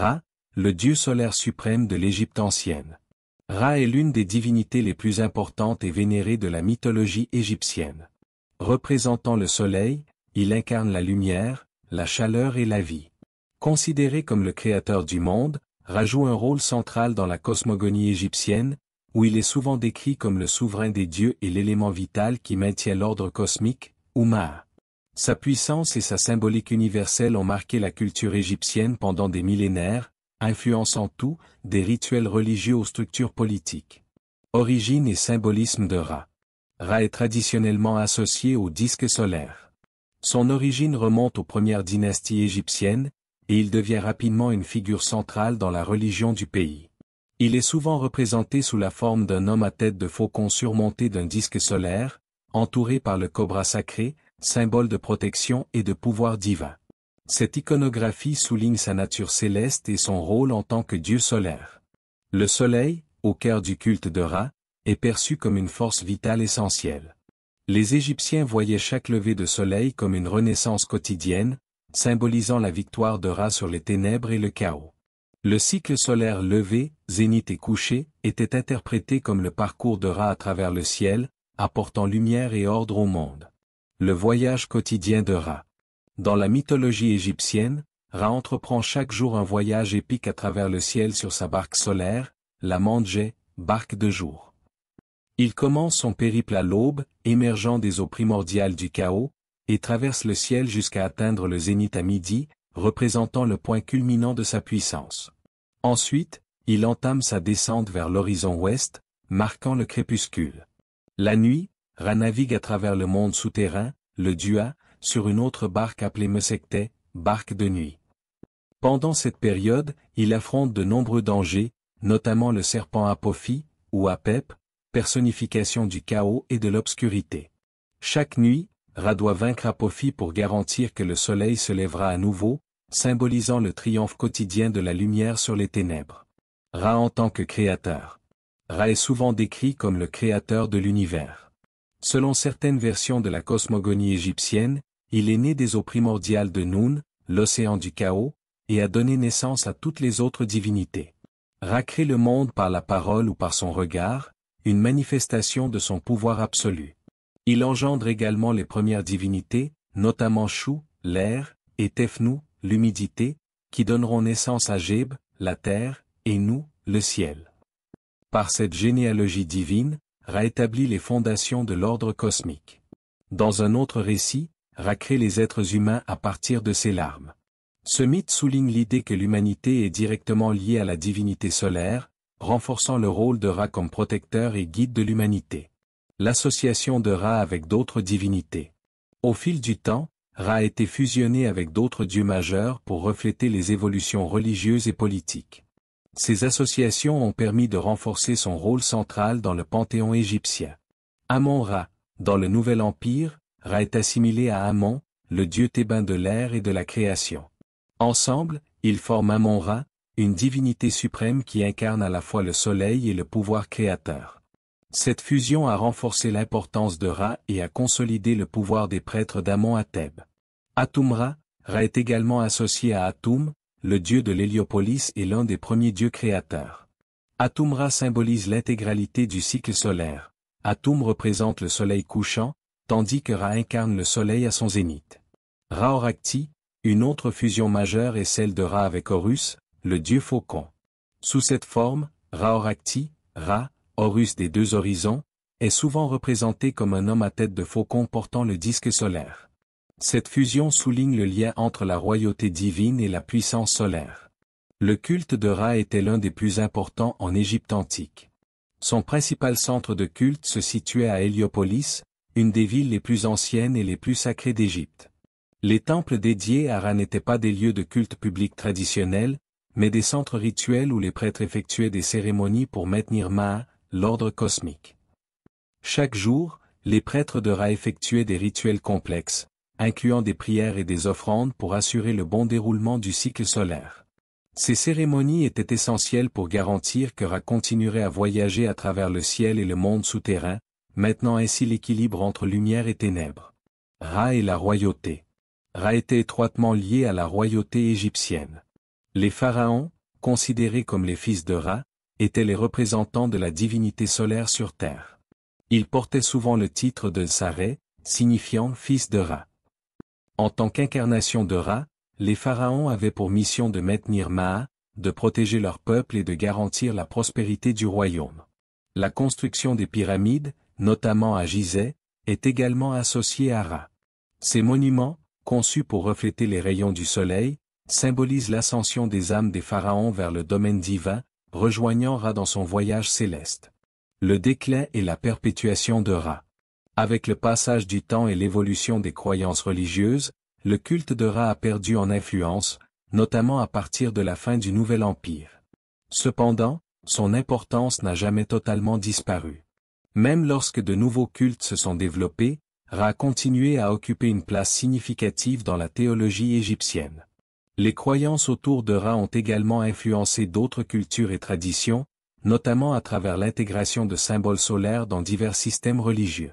Ra, le dieu solaire suprême de l'Égypte ancienne. Ra est l'une des divinités les plus importantes et vénérées de la mythologie égyptienne. Représentant le soleil, il incarne la lumière, la chaleur et la vie. Considéré comme le créateur du monde, Ra joue un rôle central dans la cosmogonie égyptienne, où il est souvent décrit comme le souverain des dieux et l'élément vital qui maintient l'ordre cosmique, ou Ma'a. Sa puissance et sa symbolique universelle ont marqué la culture égyptienne pendant des millénaires, influençant tout, des rituels religieux aux structures politiques. Origine et symbolisme de Ra. Ra est traditionnellement associé au disque solaire. Son origine remonte aux premières dynasties égyptiennes, et il devient rapidement une figure centrale dans la religion du pays. Il est souvent représenté sous la forme d'un homme à tête de faucon surmonté d'un disque solaire, entouré par le cobra sacré, symbole de protection et de pouvoir divin. Cette iconographie souligne sa nature céleste et son rôle en tant que dieu solaire. Le soleil, au cœur du culte de Ra, est perçu comme une force vitale essentielle. Les Égyptiens voyaient chaque lever de soleil comme une renaissance quotidienne, symbolisant la victoire de Ra sur les ténèbres et le chaos. Le cycle solaire levé, zénith et couché, était interprété comme le parcours de Ra à travers le ciel, apportant lumière et ordre au monde. Le voyage quotidien de Ra. Dans la mythologie égyptienne, Ra entreprend chaque jour un voyage épique à travers le ciel sur sa barque solaire, la Mandjé, barque de jour. Il commence son périple à l'aube, émergeant des eaux primordiales du chaos, et traverse le ciel jusqu'à atteindre le zénith à midi, représentant le point culminant de sa puissance. Ensuite, il entame sa descente vers l'horizon ouest, marquant le crépuscule. La nuit, Ra navigue à travers le monde souterrain, le Dua, sur une autre barque appelée Mesekté, barque de nuit. Pendant cette période, il affronte de nombreux dangers, notamment le serpent Apophi, ou Apep, personnification du chaos et de l'obscurité. Chaque nuit, Ra doit vaincre Apophi pour garantir que le soleil se lèvera à nouveau, symbolisant le triomphe quotidien de la lumière sur les ténèbres. Ra en tant que créateur. Ra est souvent décrit comme le créateur de l'univers. Selon certaines versions de la cosmogonie égyptienne, il est né des eaux primordiales de Noun, l'océan du chaos, et a donné naissance à toutes les autres divinités. Ra crée le monde par la parole ou par son regard, une manifestation de son pouvoir absolu. Il engendre également les premières divinités, notamment Chou, l'air, et Tefnou, l'humidité, qui donneront naissance à Geb, la terre, et Nou, le ciel. Par cette généalogie divine, Ra établit les fondations de l'ordre cosmique. Dans un autre récit, Ra crée les êtres humains à partir de ses larmes. Ce mythe souligne l'idée que l'humanité est directement liée à la divinité solaire, renforçant le rôle de Ra comme protecteur et guide de l'humanité. L'association de Ra avec d'autres divinités. Au fil du temps, Ra a été fusionné avec d'autres dieux majeurs pour refléter les évolutions religieuses et politiques. Ces associations ont permis de renforcer son rôle central dans le panthéon égyptien. Amon-Ra, dans le Nouvel Empire, Ra est assimilé à Amon, le dieu thébain de l'air et de la création. Ensemble, ils forment Amon-Ra, une divinité suprême qui incarne à la fois le soleil et le pouvoir créateur. Cette fusion a renforcé l'importance de Ra et a consolidé le pouvoir des prêtres d'Amon à Thèbes. Atum-Ra, Ra est également associé à Atum, le dieu de l'héliopolis et l'un des premiers dieux créateurs. Atum-Ra symbolise l'intégralité du cycle solaire. Atum représente le soleil couchant, tandis que Ra incarne le soleil à son zénith. Ra-Horakhti, une autre fusion majeure est celle de Ra avec Horus, le dieu faucon. Sous cette forme, Ra-Horakhti, Ra, Horus des deux horizons, est souvent représenté comme un homme à tête de faucon portant le disque solaire. Cette fusion souligne le lien entre la royauté divine et la puissance solaire. Le culte de Ra était l'un des plus importants en Égypte antique. Son principal centre de culte se situait à Héliopolis, une des villes les plus anciennes et les plus sacrées d'Égypte. Les temples dédiés à Ra n'étaient pas des lieux de culte public traditionnels, mais des centres rituels où les prêtres effectuaient des cérémonies pour maintenir Ma'a, l'ordre cosmique. Chaque jour, les prêtres de Ra effectuaient des rituels complexes, incluant des prières et des offrandes pour assurer le bon déroulement du cycle solaire. Ces cérémonies étaient essentielles pour garantir que Ra continuerait à voyager à travers le ciel et le monde souterrain, maintenant ainsi l'équilibre entre lumière et ténèbres. Ra et la royauté. Ra était étroitement lié à la royauté égyptienne. Les pharaons, considérés comme les fils de Ra, étaient les représentants de la divinité solaire sur terre. Ils portaient souvent le titre de Sareh, signifiant fils de Ra. En tant qu'incarnation de Ra, les pharaons avaient pour mission de maintenir Maa, de protéger leur peuple et de garantir la prospérité du royaume. La construction des pyramides, notamment à Gizeh, est également associée à Ra. Ces monuments, conçus pour refléter les rayons du soleil, symbolisent l'ascension des âmes des pharaons vers le domaine divin, rejoignant Ra dans son voyage céleste. Le déclin et la perpétuation de Ra. Avec le passage du temps et l'évolution des croyances religieuses, le culte de Ra a perdu en influence, notamment à partir de la fin du Nouvel Empire. Cependant, son importance n'a jamais totalement disparu. Même lorsque de nouveaux cultes se sont développés, Ra a continué à occuper une place significative dans la théologie égyptienne. Les croyances autour de Ra ont également influencé d'autres cultures et traditions, notamment à travers l'intégration de symboles solaires dans divers systèmes religieux.